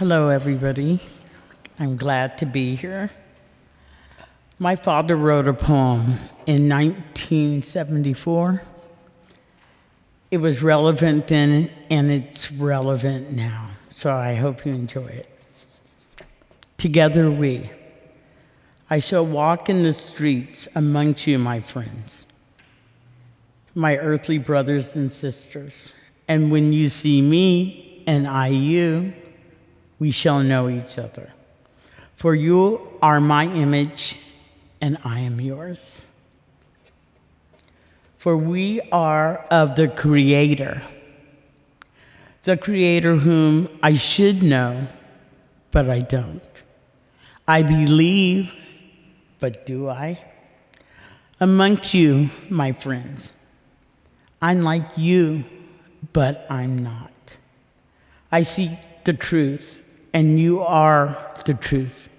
Hello, everybody. I'm glad to be here. My father wrote a poem in 1974. It was relevant then, and it's relevant now, so I hope you enjoy it. Together I shall walk in the streets amongst you, my friends, my earthly brothers and sisters, and when you see me and I you, we shall know each other. For you are my image, and I am yours. For we are of the Creator whom I should know, but I don't. I believe, but do I? Amongst you, my friends, I'm like you, but I'm not. I seek the truth, and you are the truth,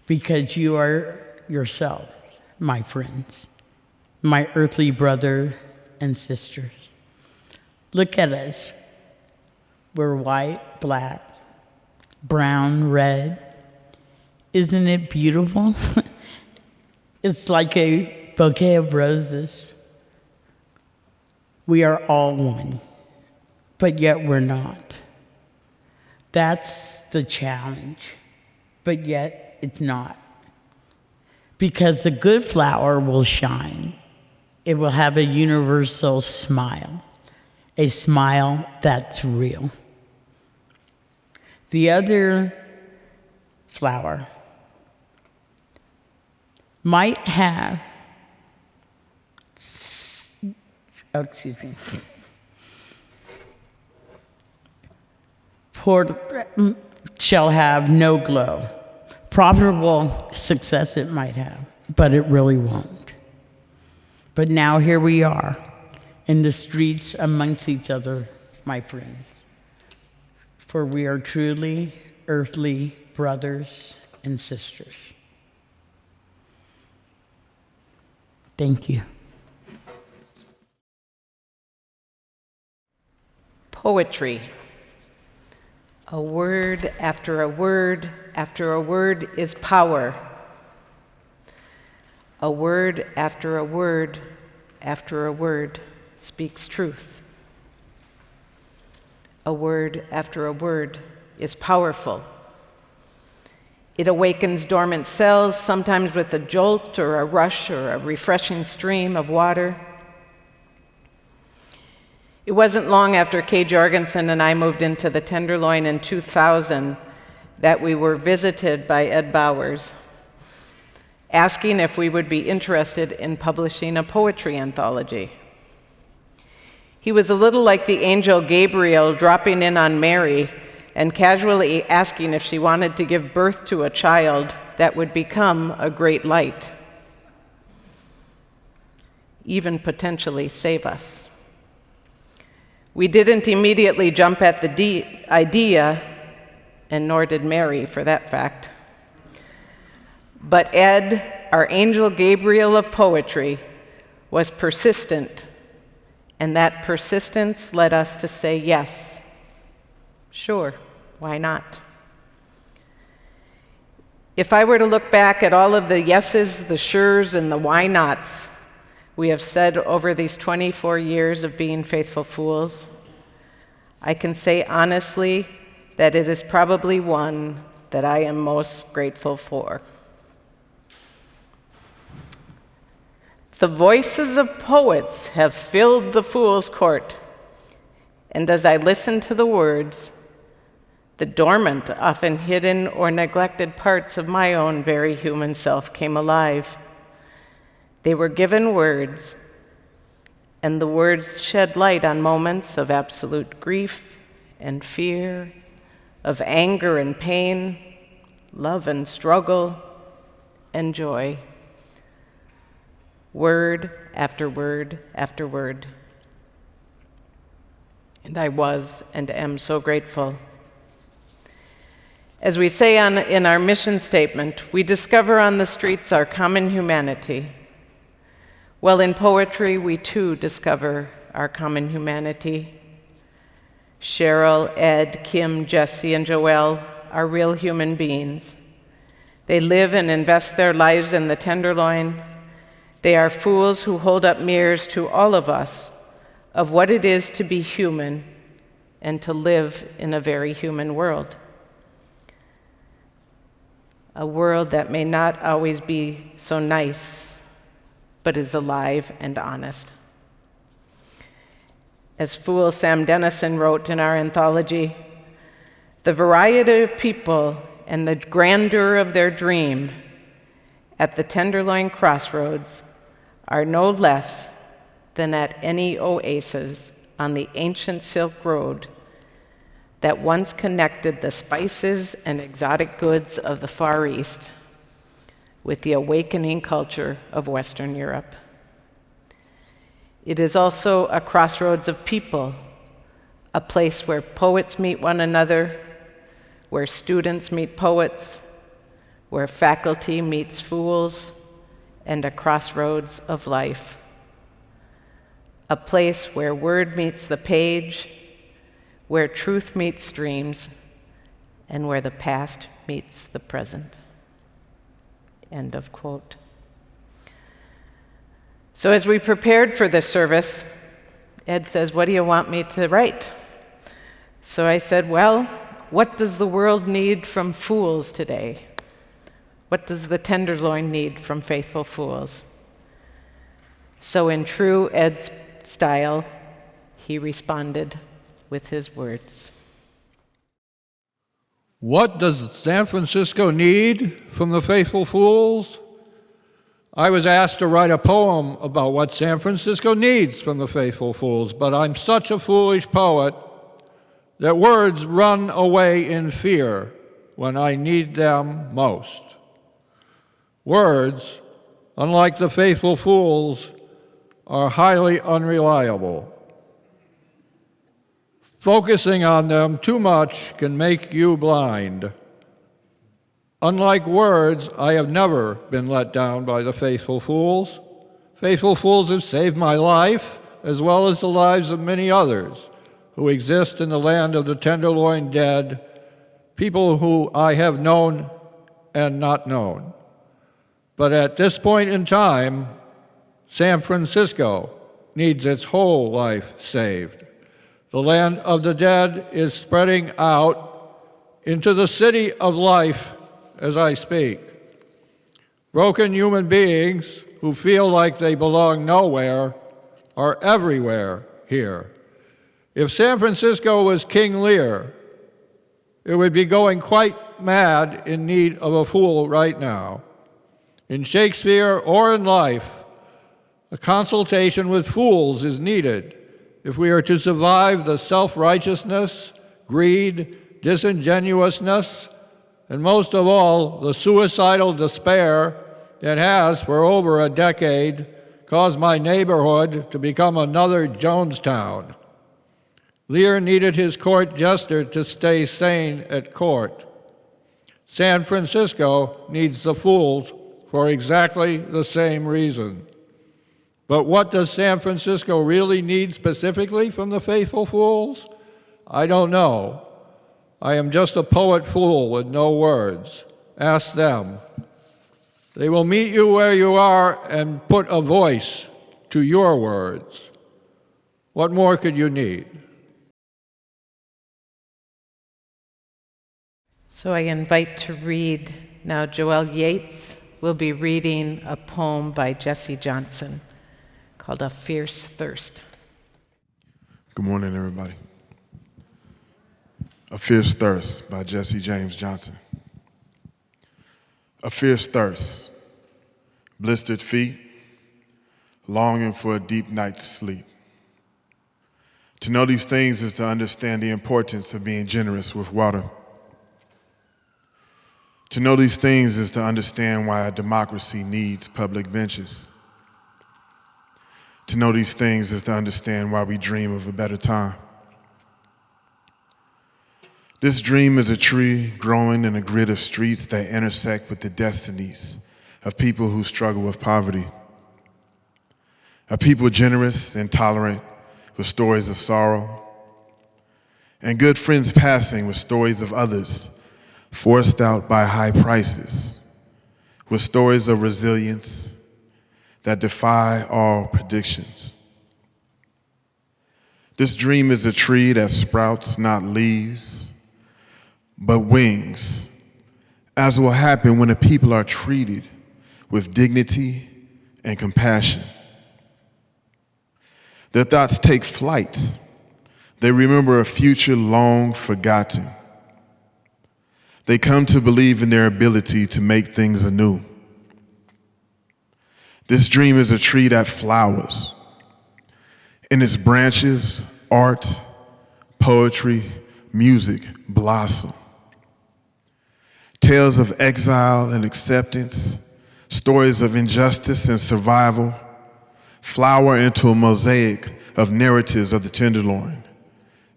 because you are yourselves, my friends, my earthly brother and sisters. Look at us. We're white, black, brown, red. Isn't it beautiful? It's like a bouquet of roses. We are all one, but yet we're not. That's the challenge, but yet it's not. Because the good flower will shine. It will have a universal smile, a smile that's real. The other flower might have, shall have no glow. Profitable success it might have, but it really won't. But now here we are in the streets amongst each other, my friends. For we are truly earthly brothers and sisters. Thank you. Poetry. A word after a word after a word is power. A word after a word after a word speaks truth. A word after a word is powerful. It awakens dormant cells, sometimes with a jolt or a rush or a refreshing stream of water. It wasn't long after Kay Jorgensen and I moved into the Tenderloin in 2000 that we were visited by Ed Bowers, asking if we would be interested in publishing a poetry anthology. He was a little like the angel Gabriel dropping in on Mary and casually asking if she wanted to give birth to a child that would become a great light, even potentially save us. We didn't immediately jump at the idea, and nor did Mary, for that fact. But Ed, our angel Gabriel of poetry, was persistent, and that persistence led us to say yes. Sure, why not? If I were to look back at all of the yeses, the sures, and the why nots we have said over these 24 years of being faithful fools, I can say honestly that it is probably one that I am most grateful for. The voices of poets have filled the fool's court, and as I listened to the words, the dormant, often hidden or neglected parts of my own very human self came alive. They were given words, and the words shed light on moments of absolute grief and fear, of anger and pain, love and struggle, and joy. Word after word after word. And I was and am so grateful. As we say in our mission statement, we discover on the streets our common humanity. Well, in poetry, we too discover our common humanity. Cheryl, Ed, Kim, Jesse, and Joelle are real human beings. They live and invest their lives in the Tenderloin. They are fools who hold up mirrors to all of us of what it is to be human and to live in a very human world. A world that may not always be so nice, but is alive and honest. As Fool Sam Dennison wrote in our anthology, the variety of people and the grandeur of their dream at the Tenderloin crossroads are no less than at any oasis on the ancient Silk Road that once connected the spices and exotic goods of the Far East with the awakening culture of Western Europe. It is also a crossroads of people, a place where poets meet one another, where students meet poets, where faculty meets fools, and a crossroads of life. A place where word meets the page, where truth meets dreams, and where the past meets the present. End of quote. So as we prepared for this service, Ed says, "What do you want me to write?" So I said, well, what does the world need from fools today? What does the Tenderloin need from faithful fools? So in true Ed's style, he responded with his words. What does San Francisco need from the faithful fools? I was asked to write a poem about what San Francisco needs from the faithful fools, but I'm such a foolish poet that words run away in fear when I need them most. Words, unlike the faithful fools, are highly unreliable. Focusing on them too much can make you blind. Unlike words, I have never been let down by the faithful fools. Faithful fools have saved my life, as well as the lives of many others who exist in the land of the Tenderloin dead, people who I have known and not known. But at this point in time, San Francisco needs its whole life saved. The land of the dead is spreading out into the city of life as I speak. Broken human beings who feel like they belong nowhere are everywhere here. If San Francisco was King Lear, it would be going quite mad in need of a fool right now. In Shakespeare or in life, a consultation with fools is needed if we are to survive the self-righteousness, greed, disingenuousness, and most of all, the suicidal despair that has, for over a decade, caused my neighborhood to become another Jonestown. Lear needed his court jester to stay sane at court. San Francisco needs the fools for exactly the same reason. But what does San Francisco really need specifically from the faithful fools? I don't know. I am just a poet fool with no words. Ask them. They will meet you where you are and put a voice to your words. What more could you need? So I invite to read now Joelle Yates will be reading a poem by Jesse Johnson called A Fierce Thirst. Good morning, everybody. A Fierce Thirst by Jesse James Johnson. A fierce thirst, blistered feet, longing for a deep night's sleep. To know these things is to understand the importance of being generous with water. To know these things is to understand why a democracy needs public benches. To know these things is to understand why we dream of a better time. This dream is a tree growing in a grid of streets that intersect with the destinies of people who struggle with poverty. A people generous and tolerant with stories of sorrow, and good friends passing with stories of others forced out by high prices, with stories of resilience that defy all predictions. This dream is a tree that sprouts not leaves, but wings, as will happen when the people are treated with dignity and compassion. Their thoughts take flight. They remember a future long forgotten. They come to believe in their ability to make things anew. This dream is a tree that flowers. In its branches, art, poetry, music blossom. Tales of exile and acceptance, stories of injustice and survival, flower into a mosaic of narratives of the Tenderloin,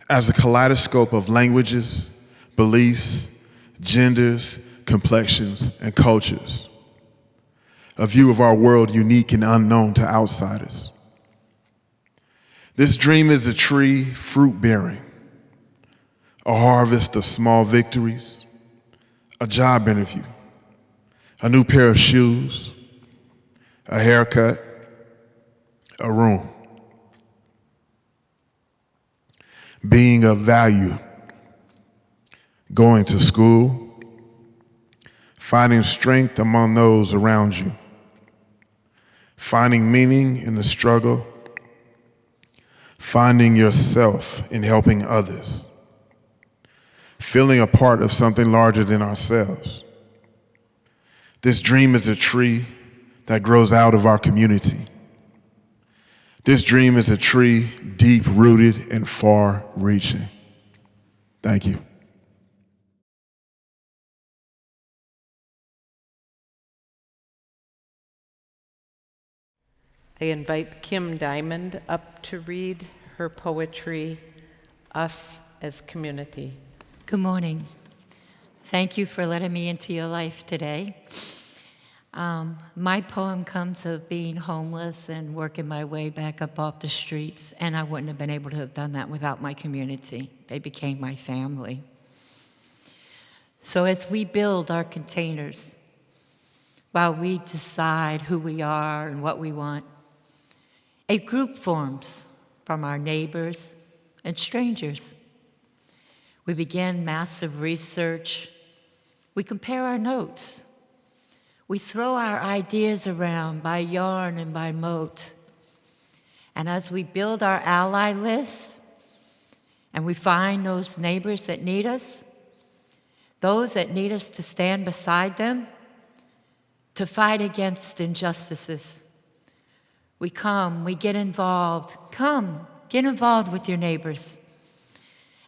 as a kaleidoscope of languages, beliefs, genders, complexions, and cultures. A view of our world unique and unknown to outsiders. This dream is a tree fruit-bearing, a harvest of small victories, a job interview, a new pair of shoes, a haircut, a room. Being of value, going to school, finding strength among those around you, finding meaning in the struggle, finding yourself in helping others, feeling a part of something larger than ourselves. This dream is a tree that grows out of our community. This dream is a tree deep-rooted and far-reaching. Thank you. I invite Kim Diamond up to read her poetry, Us as Community. Good morning. Thank you for letting me into your life today. My poem comes of being homeless and working my way back up off the streets, and I wouldn't have been able to have done that without my community. They became my family. So as we build our containers, while we decide who we are and what we want, a group forms from our neighbors and strangers. We begin massive research. We compare our notes. We throw our ideas around by yarn and by moat. And as we build our ally list, and we find those neighbors that need us, those that need us to stand beside them, to fight against injustices. We come, we get involved. Come, get involved with your neighbors.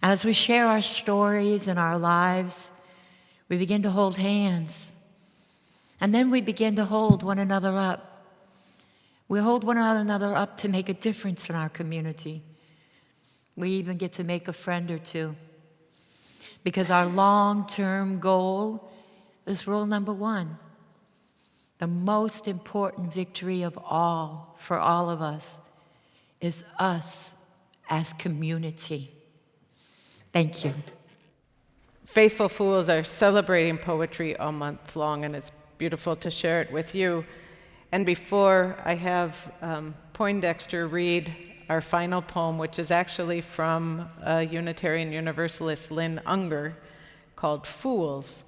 As we share our stories and our lives, we begin to hold hands. And then we begin to hold one another up. We hold one another up to make a difference in our community. We even get to make a friend or two. Because our long-term goal is rule number one. The most important victory of all, for all of us, is us as community. Thank you. Faithful Fools are celebrating poetry all month long, and it's beautiful to share it with you. And before I have Poindexter read our final poem, which is actually from a Unitarian Universalist, Lynn Ungar, called Fools.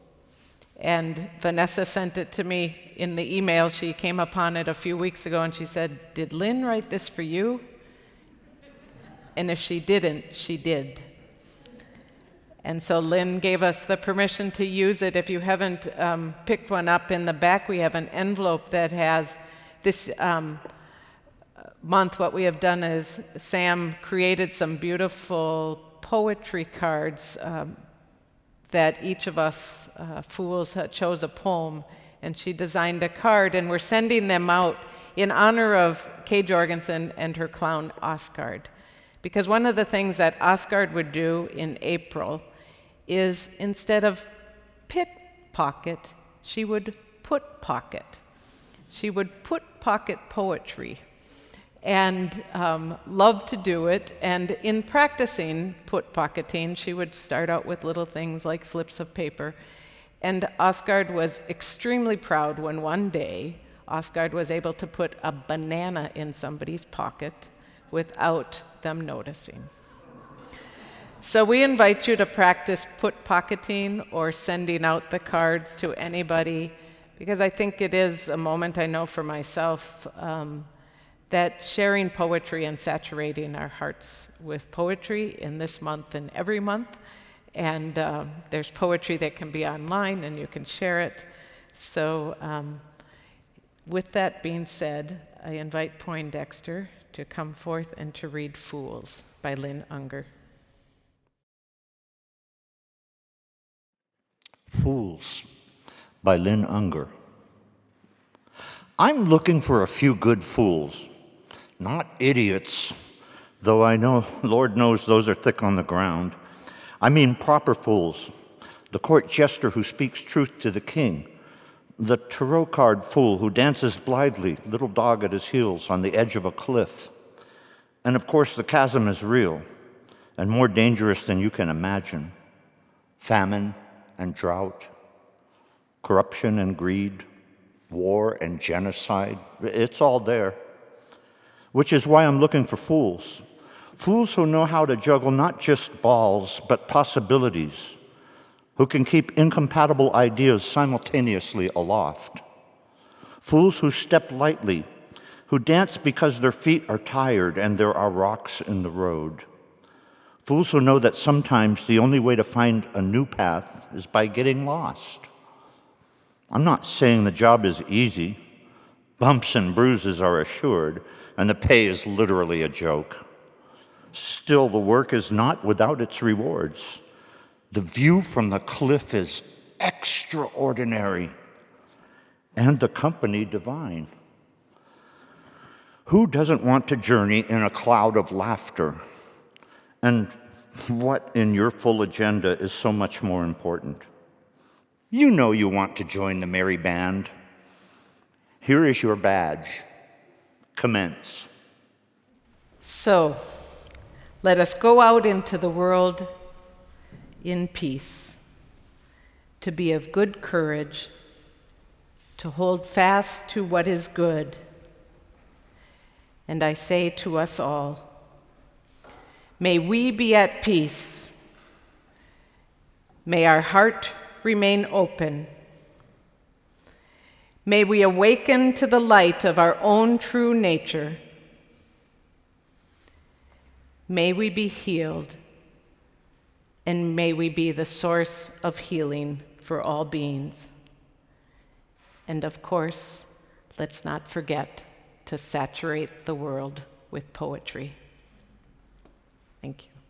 And Vanessa sent it to me in the email. She came upon it a few weeks ago and she said, "Did Lynn write this for you?" And if she didn't, she did. And so Lynn gave us the permission to use it. If you haven't picked one up, in the back we have an envelope that has this month. What we have done is Sam created some beautiful poetry cards that each of us fools chose a poem, and she designed a card, and we're sending them out in honor of Kay Jorgensen and her clown Oscard. Because one of the things that Oscard would do in April is, instead of pit pocket, she would put pocket. She would put pocket poetry, and loved to do it. And in practicing put pocketing, she would start out with little things like slips of paper. And Osgard was extremely proud when one day Osgard was able to put a banana in somebody's pocket without them noticing. So we invite you to practice pocketing or sending out the cards to anybody, because I think it is a moment, I know for myself, that sharing poetry and saturating our hearts with poetry in this month and every month. And there's poetry that can be online and you can share it. So with that being said, I invite Poindexter to come forth and to read Fools by Lynn Ungar. Fools by Lynn Ungar. I'm looking for a few good fools, not idiots, though I know, Lord knows, those are thick on the ground. I mean proper fools, the court jester who speaks truth to the king, the tarot card fool who dances blithely, little dog at his heels, on the edge of a cliff. And of course, the chasm is real and more dangerous than you can imagine. Famine and drought, corruption and greed, war and genocide, it's all there. Which is why I'm looking for fools. Fools who know how to juggle not just balls, but possibilities, who can keep incompatible ideas simultaneously aloft. Fools who step lightly, who dance because their feet are tired and there are rocks in the road. Fools who know that sometimes the only way to find a new path is by getting lost. I'm not saying the job is easy. Bumps and bruises are assured, and the pay is literally a joke. Still, the work is not without its rewards. The view from the cliff is extraordinary, and the company divine. Who doesn't want to journey in a cloud of laughter? And what in your full agenda is so much more important? You know you want to join the merry band. Here is your badge. Commence. So, let us go out into the world in peace, to be of good courage, to hold fast to what is good. And I say to us all, may we be at peace. May our heart remain open. May we awaken to the light of our own true nature. May we be healed, and may we be the source of healing for all beings. And of course, let's not forget to saturate the world with poetry. Thank you.